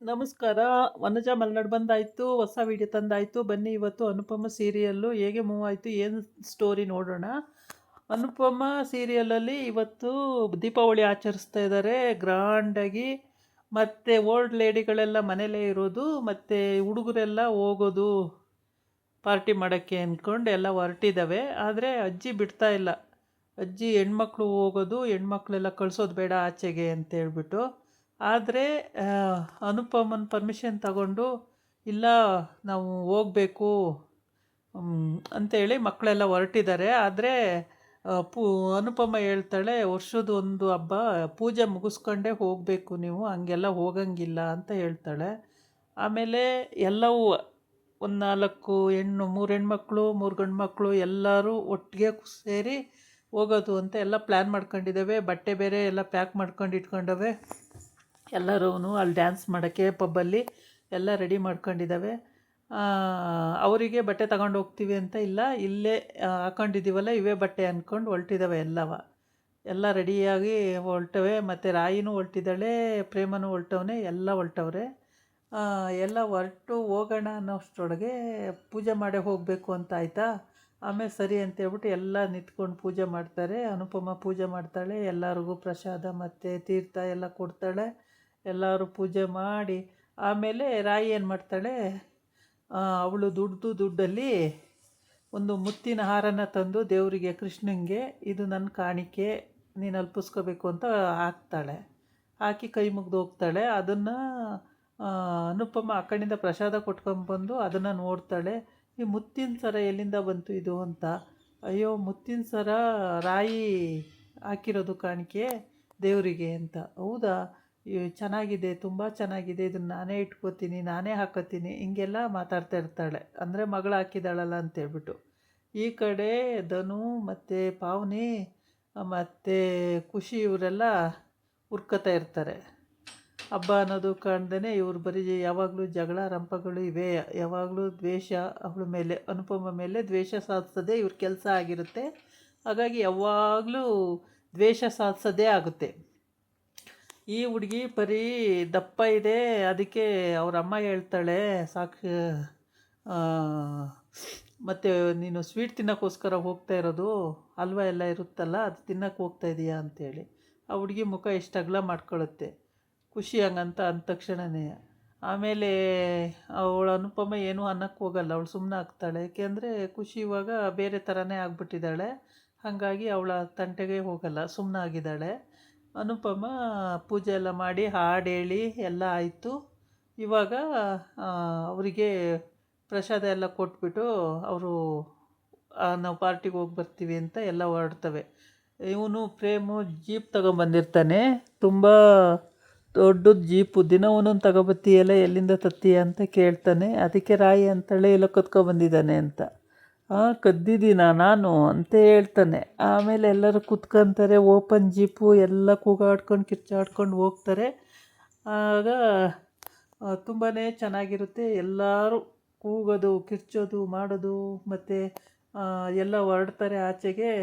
ನಮಸ್ಕಾರ. ವನಜಾ ಮಲ್ನಾಡ್ ಬಂದಾಯ್ತು. ಹೊಸ ವಿಡಿಯೋ ತಂದಾಯ್ತು. ಬನ್ನಿ ಇವತ್ತು ಅನುಪಮ ಸೀರಿಯಲ್ಲು ಹೇಗೆ ಮೂವ್ ಆಯಿತು, ಏನು ಸ್ಟೋರಿ ನೋಡೋಣ. ಅನುಪಮ ಸೀರಿಯಲಲ್ಲಿ ಇವತ್ತು ದೀಪಾವಳಿ ಆಚರಿಸ್ತಾ ಇದ್ದಾರೆ ಗ್ರ್ಯಾಂಡಾಗಿ. ಮತ್ತು ಓಲ್ಡ್ ಲೇಡಿಗಳೆಲ್ಲ ಮನೇಲೇ ಇರೋದು, ಮತ್ತು ಹುಡುಗರೆಲ್ಲ ಹೋಗೋದು ಪಾರ್ಟಿ ಮಾಡೋಕ್ಕೆ ಅಂದ್ಕೊಂಡು ಎಲ್ಲ ಹೊರಟಿದ್ದಾವೆ. ಆದರೆ ಅಜ್ಜಿ ಬಿಡ್ತಾ ಇಲ್ಲ. ಅಜ್ಜಿ ಹೆಣ್ಮಕ್ಳು ಹೋಗೋದು, ಹೆಣ್ಮಕ್ಳೆಲ್ಲ ಕಳಿಸೋದು ಬೇಡ ಆಚೆಗೆ ಅಂತೇಳ್ಬಿಟ್ಟು. ಆದರೆ ಅನುಪಮನ ಪರ್ಮಿಷನ್ ತಗೊಂಡು ಇಲ್ಲ ನಾವು ಹೋಗಬೇಕು ಅಂತೇಳಿ ಮಕ್ಕಳೆಲ್ಲ ಹೊರಟಿದ್ದಾರೆ. ಆದರೆ ಪೂ ಅನುಪಮ ಹೇಳ್ತಾಳೆ, ವರ್ಷದ ಒಂದು ಹಬ್ಬ ಪೂಜೆ ಮುಗಿಸ್ಕೊಂಡೇ ಹೋಗಬೇಕು ನೀವು, ಹಂಗೆಲ್ಲ ಹೋಗಂಗಿಲ್ಲ ಅಂತ ಹೇಳ್ತಾಳೆ. ಆಮೇಲೆ ಎಲ್ಲವೂ ಒಂದು 3 ಹೆಣ್ಮಕ್ಳು 3 ಗಂಡು ಮಕ್ಕಳು ಎಲ್ಲರೂ ಒಟ್ಟಿಗೆ ಸೇರಿ ಹೋಗೋದು ಅಂತ ಎಲ್ಲ ಪ್ಲ್ಯಾನ್ ಮಾಡ್ಕೊಂಡಿದ್ದಾವೆ. ಬಟ್ಟೆ ಬೇರೆ ಎಲ್ಲ ಪ್ಯಾಕ್ ಮಾಡ್ಕೊಂಡು ಇಟ್ಕೊಂಡವೆ. ಎಲ್ಲರೂ ಅಲ್ಲಿ ಡ್ಯಾನ್ಸ್ ಮಾಡೋಕ್ಕೆ ಪಬ್ಬಲ್ಲಿ ಎಲ್ಲ ರೆಡಿ ಮಾಡ್ಕೊಂಡಿದ್ದಾವೆ. ಅವರಿಗೆ ಬಟ್ಟೆ ತಗೊಂಡು ಹೋಗ್ತೀವಿ ಅಂತ ಇಲ್ಲ, ಇಲ್ಲೇ ಹಾಕೊಂಡಿದ್ದೀವಲ್ಲ ಇವೇ ಬಟ್ಟೆ ಅಂದ್ಕೊಂಡು ಹೊರಟಿದ್ದಾವೆ ಎಲ್ಲ ರೆಡಿಯಾಗಿ ಹೊರಟವೆ. ಮತ್ತು ರಾಯಿನೂ ಹೊರಟಿದ್ದಾಳೆ, ಪ್ರೇಮನೂ ಹೊರಟವನೆ, ಎಲ್ಲ ಹೊರಟವ್ರೆ. ಎಲ್ಲ ಹೊರಟು ಹೋಗೋಣ ಅನ್ನೋಷ್ಟರೊಳಗೆ ಪೂಜೆ ಮಾಡೇ ಹೋಗಬೇಕು ಅಂತ ಆಯಿತಾ. ಆಮೇಲೆ ಸರಿ ಅಂತೇಳ್ಬಿಟ್ಟು ಎಲ್ಲ ನಿಂತ್ಕೊಂಡು ಪೂಜೆ ಮಾಡ್ತಾರೆ. ಅನುಪಮ ಪೂಜೆ ಮಾಡ್ತಾಳೆ, ಎಲ್ಲರಿಗೂ ಪ್ರಸಾದ ಮತ್ತು ತೀರ್ಥ ಎಲ್ಲ ಕೊಡ್ತಾಳೆ. ಎಲ್ಲರೂ ಪೂಜೆ ಮಾಡಿ ಆಮೇಲೆ ರಾಯಿ ಏನು ಮಾಡ್ತಾಳೆ, ಅವಳು ದುಡ್ಡಲ್ಲಿ ಒಂದು ಮುತ್ತಿನ ಹಾರನ ತಂದು ದೇವರಿಗೆ, ಕೃಷ್ಣನಿಗೆ ಇದು ನನ್ನ ಕಾಣಿಕೆ, ನೀನು ಅಲ್ಪಿಸ್ಕೋಬೇಕು ಅಂತ ಹಾಕ್ತಾಳೆ. ಹಾಕಿ ಕೈ ಮುಗ್ದು ಹೋಗ್ತಾಳೆ. ಅದನ್ನು ಅನುಪಮ ಆ ಕಡೆಯಿಂದ ಪ್ರಸಾದ ಕೊಟ್ಕೊಂಡ್ಬಂದು ಅದನ್ನು ನೋಡ್ತಾಳೆ. ಈ ಮುತ್ತಿನ ಸರ ಎಲ್ಲಿಂದ ಬಂತು ಇದು ಅಂತ. ಅಯ್ಯೋ, ಮುತ್ತಿನ ಸರ ರಾಯಿ ಹಾಕಿರೋದು ಕಾಣಿಕೆ ದೇವರಿಗೆ ಅಂತ. ಹೌದಾ, ಚೆನ್ನಾಗಿದೆ, ತುಂಬ ಚೆನ್ನಾಗಿದೆ, ಇದನ್ನು ನಾನೇ ಇಟ್ಕೋತೀನಿ, ನಾನೇ ಹಾಕೋತೀನಿ, ಹಿಂಗೆಲ್ಲ ಮಾತಾಡ್ತಾ ಇರ್ತಾಳೆ. ಅಂದರೆ ಮಗಳು ಹಾಕಿದಾಳಲ್ಲ ಅಂತೇಳ್ಬಿಟ್ಟು. ಈ ಕಡೆ ಧನು ಮತ್ತು ಪಾವನಿ ಮತ್ತು ಖುಷಿ ಇವರೆಲ್ಲ ಹುರ್ಕೋತಾ ಇರ್ತಾರೆ. ಹಬ್ಬ ಅನ್ನೋದು ಕಾಣ್ದೇ ಇವ್ರು ಬರೀ ಯಾವಾಗಲೂ ಜಗಳ ರಂಪಗಳು ಇವೆ. ಯಾವಾಗಲೂ ದ್ವೇಷ, ಅವಳ ಮೇಲೆ, ಅನುಪಮ ಮೇಲೆ ದ್ವೇಷ ಸಾಧಿಸೋದೇ ಇವ್ರ ಕೆಲಸ ಆಗಿರುತ್ತೆ. ಹಾಗಾಗಿ ಯಾವಾಗಲೂ ದ್ವೇಷ ಸಾಧಿಸೋದೇ ಆಗುತ್ತೆ. ಈ ಹುಡುಗಿ ಬರೀ ದಪ್ಪ ಇದೆ, ಅದಕ್ಕೆ ಅವ್ರ ಅಮ್ಮ ಹೇಳ್ತಾಳೆ, ಸಾಕ್ಷಿ ಮತ್ತು ನೀನು ಸ್ವೀಟ್ ತಿನ್ನೋಕ್ಕೋಸ್ಕರ ಹೋಗ್ತಾ ಇರೋದು, ಹಲ್ವ ಎಲ್ಲ ಇರುತ್ತಲ್ಲ ಅದು ತಿನ್ನೋಕ್ಕೆ ಹೋಗ್ತಾ ಇದೀಯಾ ಅಂಥೇಳಿ. ಆ ಹುಡುಗಿ ಮುಖ ಎಷ್ಟು ಅಗಲ ಮಾಡ್ಕೊಳ್ಳುತ್ತೆ. ಖುಷಿ ಹಂಗಂತ ಅಂದ ತಕ್ಷಣವೇ. ಆಮೇಲೆ ಅವಳು ಅನುಪಮ ಏನೂ ಅನ್ನಕ್ಕೆ ಹೋಗಲ್ಲ, ಅವಳು ಸುಮ್ಮನೆ ಆಗ್ತಾಳೆ. ಏಕೆಂದರೆ ಖುಷಿ ಇವಾಗ ಬೇರೆ ಥರನೇ ಆಗ್ಬಿಟ್ಟಿದ್ದಾಳೆ. ಹಾಗಾಗಿ ಅವಳ ತಂಟೆಗೆ ಹೋಗಲ್ಲ, ಸುಮ್ಮನಾಗಿದ್ದಾಳೆ. ಅನುಪಮ ಪೂಜೆ ಎಲ್ಲ ಮಾಡಿ ಹಾಡು ಹೇಳಿ ಎಲ್ಲ ಆಯಿತು. ಇವಾಗ ಅವರಿಗೆ ಪ್ರಸಾದ ಎಲ್ಲ ಕೊಟ್ಬಿಟ್ಟು ಅವರು ನಾವು ಪಾರ್ಟಿಗೆ ಹೋಗಿ ಬರ್ತೀವಿ ಅಂತ ಎಲ್ಲ ಹೊರಡ್ತವೆ. ಇವನು ಪ್ರೇಮು ಜೀಪ್ ತಗೊಂಬಂದಿರ್ತಾನೆ, ತುಂಬ ದೊಡ್ಡದು ಜೀಪು. ದಿನ ಒಂದೊಂದು ತಗೊಬತ್ತೀಯಲ್ಲ, ಎಲ್ಲಿಂದ ತತ್ತೀಯ ಅಂತ ಕೇಳ್ತಾನೆ. ಅದಕ್ಕೆ ರಾಯಿ ಅಂತಾಳೆ, ಎಲ್ಲ ಕತ್ಕೊಬಂದಿದ್ದಾನೆ ಅಂತ. ಕದ್ದಿದ್ದೀನ ನಾನು ಅಂತ ಹೇಳ್ತಾನೆ. ಆಮೇಲೆ ಎಲ್ಲರೂ ಕುತ್ಕೊಂತಾರೆ, ಓಪನ್ ಜೀಪು, ಎಲ್ಲ ಕೂಗಾಡ್ಕೊಂಡು ಕಿರ್ಚಾಡ್ಕೊಂಡು ಹೋಗ್ತಾರೆ. ಆಗ ತುಂಬಾ ಚೆನ್ನಾಗಿರುತ್ತೆ. ಎಲ್ಲರೂ ಕೂಗೋದು, ಕಿರ್ಚೋದು ಮಾಡೋದು, ಮತ್ತು ಎಲ್ಲ ಹೊರಡ್ತಾರೆ ಆಚೆಗೆ.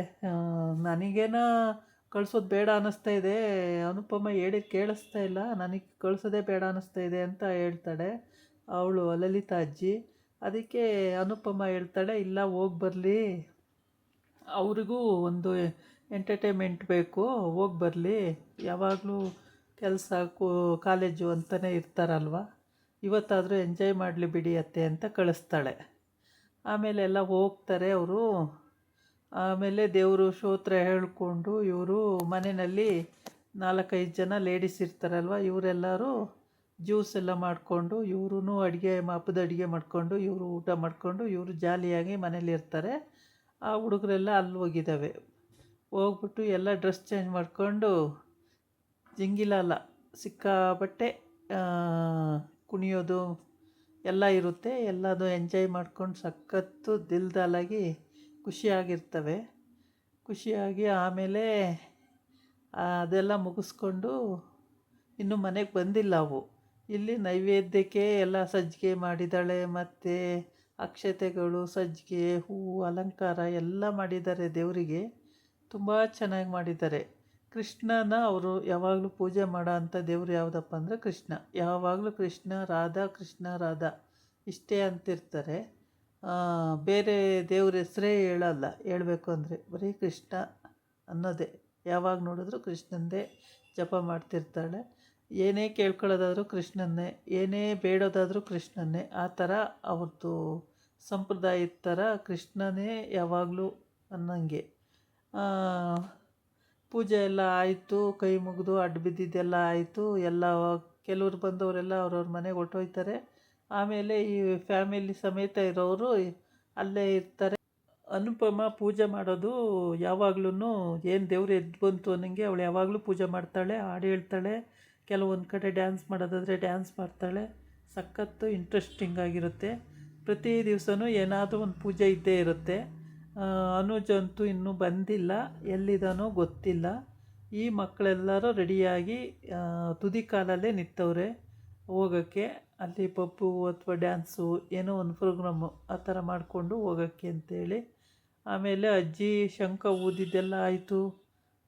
ನನಗೇನ ಕಳಿಸೋದು ಬೇಡ ಅನ್ನಿಸ್ತಾ ಇದೆ, ಅನುಪಮ ಹೇಳಿದ್ದು ಕೇಳಿಸ್ತಾ ಇಲ್ಲ, ನನಗೆ ಕಳಿಸೋದೇ ಬೇಡ ಅನ್ನಿಸ್ತಾ ಇದೆ ಅಂತ ಹೇಳ್ತಾಳೆ ಅವಳು ಲಲಿತಾ ಅಜ್ಜಿ. ಅದಕ್ಕೆ ಅನುಪಮ ಹೇಳ್ತಾಳೆ, ಇಲ್ಲ ಹೋಗಿ ಬರಲಿ, ಅವ್ರಿಗೂ ಒಂದು ಎಂಟರ್ಟೈನ್ಮೆಂಟ್ ಬೇಕು, ಹೋಗಿ ಬರಲಿ, ಯಾವಾಗಲೂ ಕೆಲಸ ಕಾಲೇಜು ಅಂತಲೇ ಇರ್ತಾರಲ್ವ, ಇವತ್ತಾದರೂ ಎಂಜಾಯ್ ಮಾಡಲಿ ಬಿಡಿ ಅತ್ತೆ ಅಂತ ಕಳಿಸ್ತಾಳೆ. ಆಮೇಲೆ ಎಲ್ಲ ಹೋಗ್ತಾರೆ ಅವರು. ಆಮೇಲೆ ದೇವರು ಸ್ತೋತ್ರ ಹೇಳ್ಕೊಂಡು ಇವರು ಮನೆಯಲ್ಲಿ 4-5 ಜನ ಲೇಡೀಸ್ ಇರ್ತಾರಲ್ವ, ಇವರೆಲ್ಲರೂ ಜ್ಯೂಸ್ ಎಲ್ಲ ಮಾಡಿಕೊಂಡು, ಇವ್ರೂ ಹಬ್ಬದ ಅಡುಗೆ ಮಾಡಿಕೊಂಡು, ಇವರು ಊಟ ಮಾಡಿಕೊಂಡು, ಇವರು ಜಾಲಿಯಾಗಿ ಮನೇಲಿರ್ತಾರೆ. ಆ ಹುಡುಗರೆಲ್ಲ ಅಲ್ಲಿ ಹೋಗಿದ್ದಾವೆ. ಹೋಗ್ಬಿಟ್ಟು ಎಲ್ಲ ಡ್ರೆಸ್ ಚೇಂಜ್ ಮಾಡಿಕೊಂಡು ಜಿಂಗಿಲಾಲ ಸಿಕ್ಕಾಪಟ್ಟೆ ಕುಣಿಯೋದು ಎಲ್ಲ ಇರುತ್ತೆ. ಎಲ್ಲದು ಎಂಜಾಯ್ ಮಾಡ್ಕೊಂಡು ಸಖತ್ತು ದಿಲ್ದಾಲಾಗಿ ಖುಷಿಯಾಗಿರ್ತವೆ. ಖುಷಿಯಾಗಿ ಆಮೇಲೆ ಅದೆಲ್ಲ ಮುಗಿಸ್ಕೊಂಡು ಇನ್ನೂ ಮನೆಗೆ ಬಂದಿಲ್ಲ ಅವು. ಇಲ್ಲಿ ನೈವೇದ್ಯಕ್ಕೆ ಎಲ್ಲ ಸಜ್ಜಿಗೆ ಮಾಡಿದ್ದಾಳೆ, ಮತ್ತು ಅಕ್ಷತೆಗಳು, ಸಜ್ಜಿಗೆ, ಹೂವು, ಅಲಂಕಾರ ಎಲ್ಲ ಮಾಡಿದ್ದಾರೆ ದೇವರಿಗೆ. ತುಂಬ ಚೆನ್ನಾಗಿ ಮಾಡಿದ್ದಾರೆ. ಕೃಷ್ಣನ ಅವರು ಯಾವಾಗಲೂ ಪೂಜೆ ಮಾಡೋ ಅಂಥ ದೇವ್ರು ಯಾವುದಪ್ಪ ಅಂದರೆ ಕೃಷ್ಣ. ಯಾವಾಗಲೂ ಕೃಷ್ಣ ರಾಧಾ ಕೃಷ್ಣ ರಾಧಾ ಇಷ್ಟೇ ಅಂತಿರ್ತಾರೆ. ಬೇರೆ ದೇವ್ರ ಹೆಸರೇ ಹೇಳಲ್ಲ. ಹೇಳಬೇಕು ಅಂದರೆ ಬರೀ ಕೃಷ್ಣ ಅನ್ನೋದೇ. ಯಾವಾಗ ನೋಡಿದ್ರು ಕೃಷ್ಣಂದೇ ಜಪ ಮಾಡ್ತಿರ್ತಾಳೆ. ಏನೇ ಕೇಳ್ಕೊಳ್ಳೋದಾದರೂ ಕೃಷ್ಣನ್ನೇ, ಏನೇ ಬೇಡೋದಾದರೂ ಕೃಷ್ಣನ್ನೇ. ಆ ಥರ ಅವ್ರದ್ದು ಸಂಪ್ರದಾಯದ ಥರ ಕೃಷ್ಣನೇ ಯಾವಾಗಲೂ ಅನ್ನಂಗೆ. ಪೂಜೆ ಎಲ್ಲ ಆಯಿತು, ಕೈ ಮುಗಿದು ಅಡ್ಡ ಬಿದ್ದಿದ್ದೆಲ್ಲ ಆಯಿತು. ಎಲ್ಲ ಕೆಲವ್ರು ಬಂದವರೆಲ್ಲ ಅವ್ರವ್ರ ಮನೆಗೆ ಹೊರ್ಟೋಯ್ತಾರೆ. ಆಮೇಲೆ ಈ ಫ್ಯಾಮಿಲಿ ಸಮೇತ ಇರೋರು ಅಲ್ಲೇ ಇರ್ತಾರೆ. ಅನುಪಮ ಪೂಜೆ ಮಾಡೋದು ಯಾವಾಗ್ಲೂ ಏನು ದೇವ್ರು ಎದ್ದು ಬಂತು ಅನ್ನಂಗೆ ಅವಳು ಯಾವಾಗಲೂ ಪೂಜೆ ಮಾಡ್ತಾಳೆ, ಹಾಡು ಹೇಳ್ತಾಳೆ. ಕೆಲವೊಂದು ಕಡೆ ಡ್ಯಾನ್ಸ್ ಮಾಡೋದಾದರೆ ಡ್ಯಾನ್ಸ್ ಮಾಡ್ತಾಳೆ. ಸಖತ್ತು ಇಂಟ್ರೆಸ್ಟಿಂಗ್ ಆಗಿರುತ್ತೆ. ಪ್ರತಿ ದಿವಸನೂ ಏನಾದರೂ ಒಂದು ಪೂಜೆ ಇದ್ದೇ ಇರುತ್ತೆ. ಅನುಜ್ ಅಂತೂ ಇನ್ನೂ ಬಂದಿಲ್ಲ, ಎಲ್ಲಿದ್ದಾನೋ ಗೊತ್ತಿಲ್ಲ. ಈ ಮಕ್ಕಳೆಲ್ಲರೂ ರೆಡಿಯಾಗಿ ತುದಿ ಕಾಲಲ್ಲೇ ನಿಂತವ್ರೆ ಹೋಗೋಕ್ಕೆ. ಅಲ್ಲಿ ಪಪ್ಪು ಅಥವಾ ಡ್ಯಾನ್ಸು ಏನೋ ಒಂದು ಪ್ರೋಗ್ರಾಮು ಆ ಥರ ಮಾಡಿಕೊಂಡು ಹೋಗೋಕ್ಕೆ ಅಂತೇಳಿ. ಆಮೇಲೆ ಅಜ್ಜಿ ಶಂಖ ಊದಿದ್ದೆಲ್ಲ ಆಯಿತು.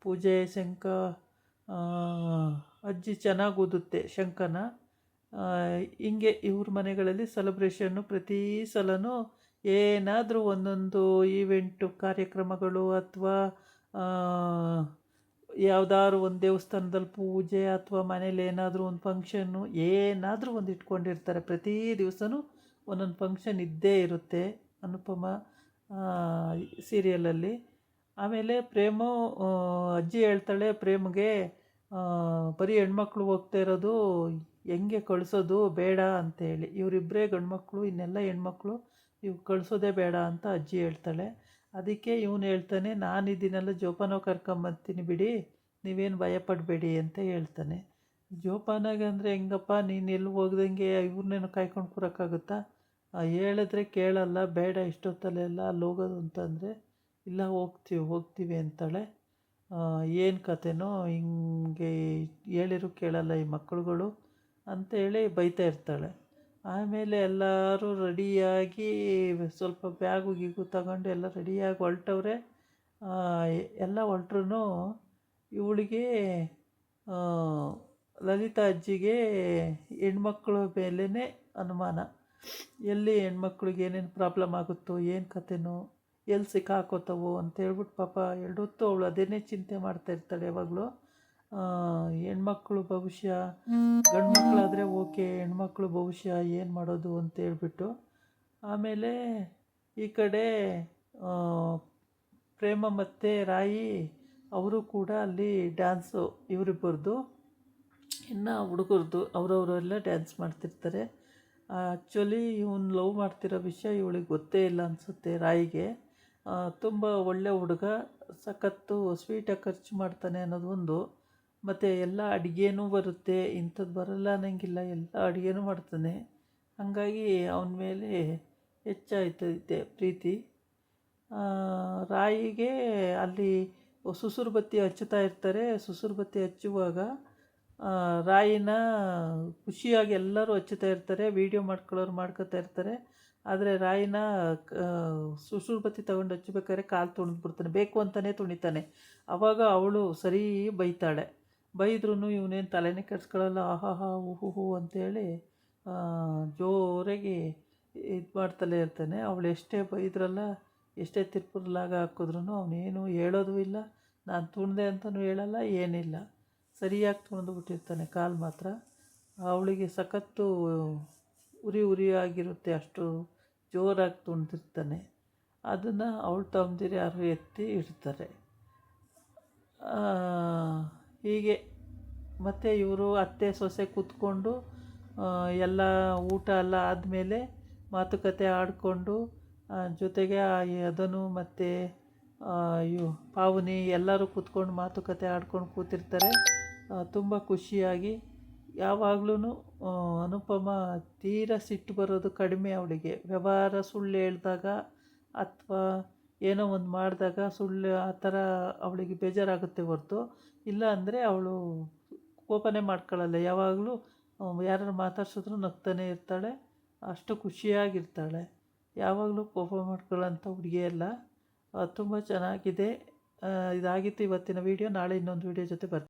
ಪೂಜೆ ಶಂಖ ಅಜ್ಜಿ ಚೆನ್ನಾಗಿ ಊದುತ್ತೆ ಶಂಖನ. ಹಿಂಗೆ ಇವ್ರ ಮನೆಗಳಲ್ಲಿ ಸೆಲೆಬ್ರೇಷನ್ನು ಪ್ರತಿ ಸಲನೂ ಏನಾದರೂ ಒಂದೊಂದು ಈವೆಂಟು ಕಾರ್ಯಕ್ರಮಗಳು ಅಥವಾ ಯಾವುದಾದ್ರು ಒಂದು ದೇವಸ್ಥಾನದಲ್ಲಿ ಪೂಜೆ ಅಥವಾ ಮನೇಲಿ ಏನಾದರೂ ಒಂದು ಫಂಕ್ಷನ್ನು ಏನಾದರೂ ಒಂದು ಇಟ್ಕೊಂಡಿರ್ತಾರೆ. ಪ್ರತಿ ದಿವಸನೂ ಒಂದೊಂದು ಫಂಕ್ಷನ್ ಇದ್ದೇ ಇರುತ್ತೆ ಅನುಪಮ ಸೀರಿಯಲಲ್ಲಿ. ಆಮೇಲೆ ಪ್ರೇಮು ಅಜ್ಜಿ ಹೇಳ್ತಾಳೆ ಪ್ರೇಮ್ಗೆ, ಬರೀ ಹೆಣ್ಮಕ್ಳು ಹೋಗ್ತಾ ಇರೋದು, ಹೆಂಗೆ ಕಳಿಸೋದು ಬೇಡ ಅಂತೇಳಿ. ಇವರಿಬ್ಬರೇ ಗಂಡ್ಮಕ್ಳು, ಇನ್ನೆಲ್ಲ ಹೆಣ್ಮಕ್ಳು, ಇವು ಕಳಿಸೋದೇ ಬೇಡ ಅಂತ ಅಜ್ಜಿ ಹೇಳ್ತಾಳೆ. ಅದಕ್ಕೆ ಇವನು ಹೇಳ್ತಾನೆ, ನಾನಿದ್ದೀನಲ್ಲ ಜೋಪಾನ ಕರ್ಕೊಂಬರ್ತೀನಿ ಬಿಡಿ, ನೀವೇನು ಭಯಪಡಬೇಡಿ ಅಂತ ಹೇಳ್ತಾನೆ. ಜೋಪಾನಾಗೆ ಅಂದರೆ ಹೆಂಗಪ್ಪ, ನೀನು ಎಲ್ಲಿ ಹೋಗ್ದಂಗೆ ಇವ್ರನ್ನೇನು ಕಾಯ್ಕೊಂಡು ಕೂರೋಕ್ಕಾಗುತ್ತಾ? ಹೇಳಿದ್ರೆ ಕೇಳಲ್ಲ, ಬೇಡ ಇಷ್ಟೊತ್ತಲ್ಲೆಲ್ಲ ಅಲ್ಲಿ ಹೋಗೋದು ಅಂತಂದರೆ, ಇಲ್ಲ ಹೋಗ್ತೀವಿ ಅಂತಾಳೆ. ಏನು ಕತೆನೋ ಹಿಂಗೆ ಹೇಳಿರು ಕೇಳಲ್ಲ ಈ ಮಕ್ಕಳುಗಳು ಅಂತೇಳಿ ಬೈತಾ ಇರ್ತಾಳೆ. ಆಮೇಲೆ ಎಲ್ಲರೂ ರೆಡಿಯಾಗಿ ಸ್ವಲ್ಪ ಬ್ಯಾಗು ಗೀಗು ತಗೊಂಡು ಎಲ್ಲ ರೆಡಿಯಾಗಿ ಹೊರಟವ್ರೆ. ಎಲ್ಲ ಹೊರಟ್ರು ಇವಳಿಗೆ ಲಲಿತಾ ಅಜ್ಜಿಗೆ ಹೆಣ್ಮಕ್ಳ ಮೇಲೇ ಅನುಮಾನ. ಎಲ್ಲಿ ಹೆಣ್ಮಕ್ಳಿಗೆ ಏನೇನು ಪ್ರಾಬ್ಲಮ್ ಆಗುತ್ತೋ, ಏನು ಕತೆನೋ, ಎಲ್ಲಿ ಸಿಕ್ಕಾಕೋತವೋ ಅಂತೇಳ್ಬಿಟ್ಟು ಪಾಪ ಎರಡೊತ್ತು ಅವಳು ಅದನ್ನೇ ಚಿಂತೆ ಮಾಡ್ತಾ ಇರ್ತಾಳೆ ಯಾವಾಗಲೂ. ಹೆಣ್ಮಕ್ಳು ಭವಿಷ್ಯ, ಗಂಡು ಮಕ್ಕಳಾದರೆ ಓಕೆ, ಹೆಣ್ಮಕ್ಳು ಭವಿಷ್ಯ ಏನು ಮಾಡೋದು ಅಂತೇಳ್ಬಿಟ್ಟು. ಆಮೇಲೆ ಈ ಕಡೆ ಪ್ರೇಮ ಮತ್ತು ರಾಯಿ ಅವರು ಕೂಡ ಅಲ್ಲಿ ಡ್ಯಾನ್ಸು ಇವರಿಬ್ಬರದು, ಇನ್ನು ಹುಡುಗರದು ಅವರವರೆಲ್ಲ ಡ್ಯಾನ್ಸ್ ಮಾಡ್ತಿರ್ತಾರೆ. ಆ್ಯಕ್ಚುಲಿ ಇವನು ಲವ್ ಮಾಡ್ತಿರೋ ವಿಷಯ ಇವಳಿಗೆ ಗೊತ್ತೇ ಇಲ್ಲ ಅನಿಸುತ್ತೆ ರಾಯಿಗೆ. ತುಂಬ ಒಳ್ಳೆ ಹುಡುಗ, ಸಖತ್ತು ಸ್ವೀಟಾಗಿ ಖರ್ಚು ಮಾಡ್ತಾನೆ ಅನ್ನೋದು ಒಂದು. ಮತ್ತು ಎಲ್ಲ ಅಡುಗೆನೂ ಬರುತ್ತೆ, ಇಂಥದ್ದು ಬರಲ್ಲ ಅನ್ನಂಗಿಲ್ಲ, ಎಲ್ಲ ಅಡುಗೆನೂ ಮಾಡ್ತಾನೆ. ಹಾಗಾಗಿ ಅವನ ಮೇಲೆ ಹೆಚ್ಚಾಯ್ತೈತೆ ಪ್ರೀತಿ. ರಾಯಿಗೆ ಅಲ್ಲಿ ಸುಸುರು ಬತ್ತಿ ಹಚ್ಚುತ್ತಾ ಇರ್ತಾರೆ. ಸುಸುರು ಬತ್ತಿ ಹಚ್ಚುವಾಗ ರಾಯಿನ ಖುಷಿಯಾಗಿ ಎಲ್ಲರೂ ಹಚ್ಚುತ್ತಾ ಇರ್ತಾರೆ, ವೀಡಿಯೋ ಮಾಡ್ಕೋತಾ ಇರ್ತಾರೆ. ಆದರೆ ರಾಯಿನ ಸುಸುರು ಬತ್ತಿ ತಗೊಂಡು ಹಚ್ಚಬೇಕಾದ್ರೆ ಕಾಲು ತುಳಿದ್ಬಿಡ್ತಾನೆ, ಬೇಕು ಅಂತಲೇ ತುಣಿತಾನೆ. ಆವಾಗ ಅವಳು ಸರಿ ಬೈತಾಳೆ. ಬೈದ್ರೂ ಇವನೇನು ತಲೆನೇ ಕೆಡಿಸ್ಕೊಳ್ಳಲ್ಲ, ಆಹಾಹಾ ಊಹು ಅಂತೇಳಿ ಜೋರಾಗಿ ಇದು ಮಾಡ್ತಲೇ ಇರ್ತಾನೆ. ಅವಳು ಎಷ್ಟೇ ಬೈದ್ರಲ್ಲ, ಎಷ್ಟೇ ತಿರ್ಪುರ್ಲಾಗ ಹಾಕಿದ್ರೂ ಅವನೇನು ಹೇಳೋದು ಇಲ್ಲ, ನಾನು ತುಣಿದೆ ಅಂತಲೂ ಹೇಳಲ್ಲ, ಏನಿಲ್ಲ, ಸರಿಯಾಗಿ ತುಣಿದ್ಬಿಟ್ಟಿರ್ತಾನೆ. ಕಾಲು ಮಾತ್ರ ಅವಳಿಗೆ ಸಖತ್ತು ಉರಿಯಾಗಿರುತ್ತೆ, ಅಷ್ಟು ಜೋರಾಗಿ ತುಣಿದಿರ್ತಾನೆ. ಅದನ್ನು ಅವಳು ತಮ್ಮದಿರು ಯಾರು ಎತ್ತಿ ಇಡ್ತಾರೆ. ಹೀಗೆ ಮತ್ತು ಇವರು ಅತ್ತೆ ಸೊಸೆ ಕೂತ್ಕೊಂಡು ಎಲ್ಲ ಊಟ ಎಲ್ಲ ಆದಮೇಲೆ ಮಾತುಕತೆ ಆಡಿಕೊಂಡು, ಜೊತೆಗೆ ಅದನ್ನು ಮತ್ತು ಪಾವನಿ ಎಲ್ಲರೂ ಕೂತ್ಕೊಂಡು ಮಾತುಕತೆ ಆಡ್ಕೊಂಡು ಕೂತಿರ್ತಾರೆ. ತುಂಬ ಖುಷಿಯಾಗಿ. ಯಾವಾಗ್ಲೂ ಅನುಪಮ ತೀರಾ ಸಿಟ್ಟು ಬರೋದು ಕಡಿಮೆ ಅವಳಿಗೆ. ವ್ಯವಹಾರ ಸುಳ್ಳು ಹೇಳಿದಾಗ ಅಥವಾ ಏನೋ ಒಂದು ಮಾಡಿದಾಗ ಸುಳ್ಳು ಆ ಥರ ಅವಳಿಗೆ ಬೇಜಾರಾಗುತ್ತೆ ಹೊರತು, ಇಲ್ಲ ಅಂದರೆ ಅವಳು ಕೋಪನೇ ಮಾಡ್ಕೊಳ್ಳಲ್ಲ. ಯಾವಾಗಲೂ ಯಾರು ಮಾತಾಡ್ಸಿದ್ರು ನಗ್ತಾನೆ ಇರ್ತಾಳೆ, ಅಷ್ಟು ಖುಷಿಯಾಗಿರ್ತಾಳೆ. ಯಾವಾಗಲೂ ಕೋಪ ಮಾಡ್ಕೊಳ್ಳೋಂಥ ಹುಡುಗಿ ಅಲ್ಲ. ತುಂಬ ಚೆನ್ನಾಗಿದೆ. ಇದಾಗಿತ್ತು ಇವತ್ತಿನ ವಿಡಿಯೋ. ನಾಳೆ ಇನ್ನೊಂದು ವಿಡಿಯೋ ಜೊತೆ ಬರ್ತೀನಿ.